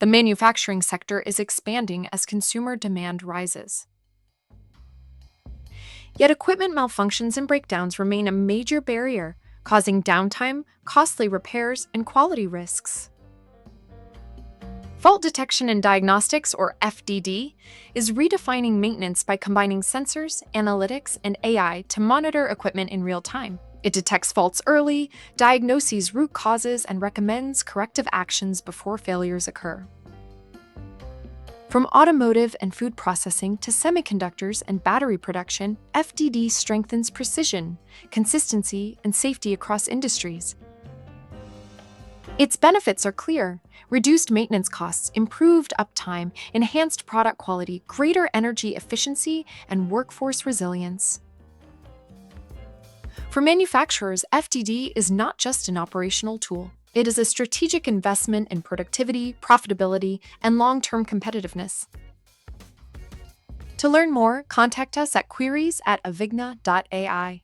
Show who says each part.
Speaker 1: The manufacturing sector is expanding as consumer demand rises. Yet equipment malfunctions and breakdowns remain a major barrier, causing downtime, costly repairs, and quality risks. Fault detection and diagnostics, or FDD, is redefining maintenance by combining sensors, analytics, and AI to monitor equipment in real time. It detects faults early, diagnoses root causes, and recommends corrective actions before failures occur. From automotive and food processing to semiconductors and battery production, FDD strengthens precision, consistency, and safety across industries. Its benefits are clear: reduced maintenance costs, improved uptime, enhanced product quality, greater energy efficiency, and workforce resilience. For manufacturers, FDD is not just an operational tool. It is a strategic investment in productivity, profitability, and long-term competitiveness. To learn more, contact us at queries@avigna.ai.